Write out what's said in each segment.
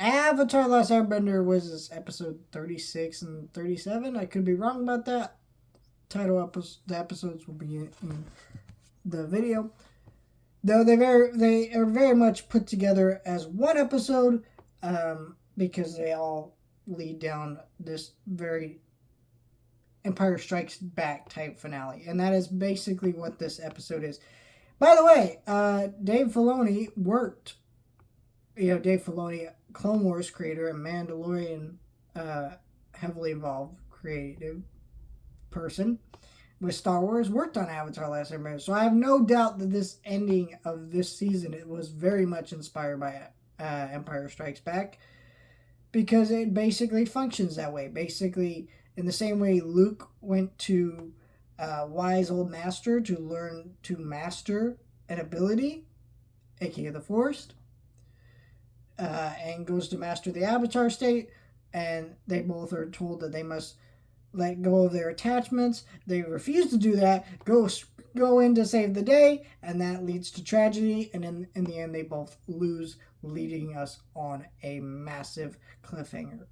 Avatar Last Airbender was episode 36 and 37. I could be wrong about that. The episodes will be in the video. Though they are very much put together as one episode, because they all lead down this very Empire Strikes Back type finale. And that is basically what this episode is. By the way, Dave Filoni worked. Dave Filoni, Clone Wars creator and Mandalorian, heavily involved creative person with Star Wars, worked on Avatar Last Airbender. So I have no doubt that this ending of this season, it was very much inspired by Empire Strikes Back, because it basically functions that way. Basically, in the same way Luke went to wise old master to learn to master an ability, aka the Force, and goes to master the Avatar state, and they both are told that they must let go of their attachments. They refuse to do that, go in to save the day, and that leads to tragedy, and in the end they both lose, leading us on a massive cliffhanger.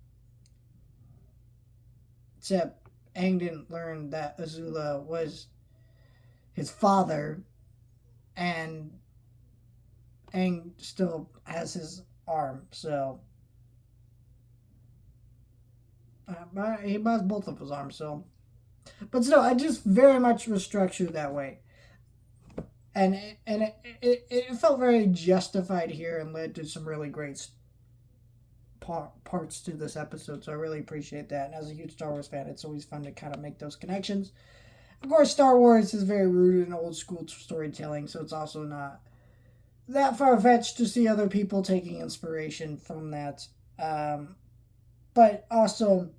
Except Aang didn't learn that Azula was his father, and Aang still has his arm, so he lost both of his arms, so. But still, I just very much was structured that way. And it felt very justified here and led to some really great parts to this episode, so I really appreciate that. And as a huge Star Wars fan, it's always fun to kind of make those connections. Of course, Star Wars is very rooted in old school storytelling, so it's also not that far-fetched to see other people taking inspiration from that. But also,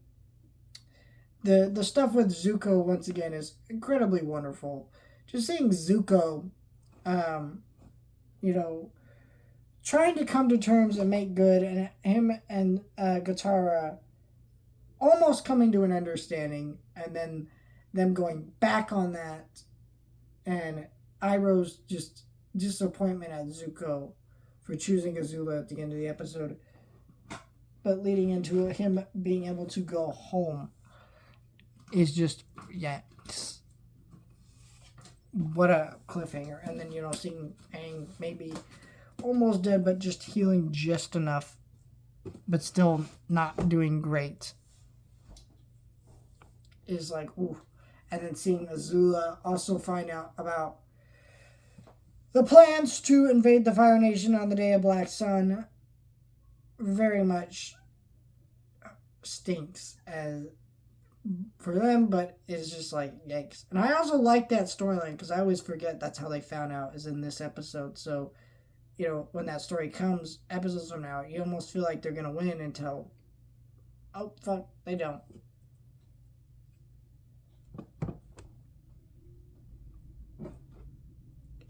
the stuff with Zuko, once again, is incredibly wonderful. Just seeing Zuko, trying to come to terms and make good, and him and Katara almost coming to an understanding, and then them going back on that, and Iroh's just disappointment at Zuko for choosing Azula at the end of the episode, but leading into him being able to go home is just, what a cliffhanger. And then, seeing Aang maybe almost dead, but just healing just enough, but still not doing great, is like, ooh. And then seeing Azula also find out about the plans to invade the Fire Nation on the Day of Black Sun very much stinks as for them, but it's just like, yikes. And I also like that storyline, because I always forget that's how they found out, is in this episode. So, when that story comes episodes from now, you almost feel like they're going to win until, oh, fuck, they don't.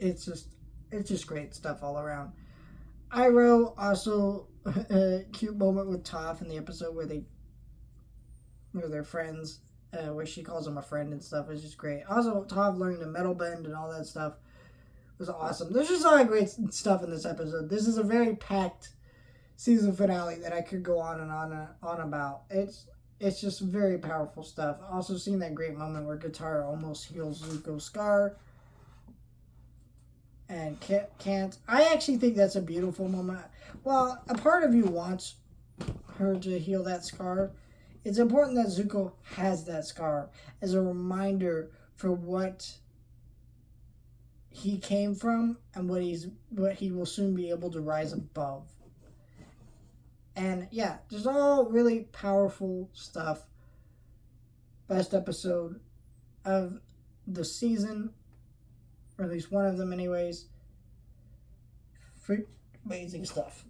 It's just great stuff all around. Iroh, also a cute moment with Toph in the episode where they're friends, where she calls him a friend and stuff. It's just great. Also, Toph learning to metal bend and all that stuff was awesome. There's just a lot of great stuff in this episode. This is a very packed season finale that I could go on and on about. It's just very powerful stuff. Also, seeing that great moment where Katara almost heals Zuko's scar and can't. I actually think that's a beautiful moment. Well, a part of you wants her to heal that scar. It's important that Zuko has that scar as a reminder for what he came from and what he will soon be able to rise above. And yeah, just all really powerful stuff. Best episode of the season, or at least one of them anyways. Amazing stuff.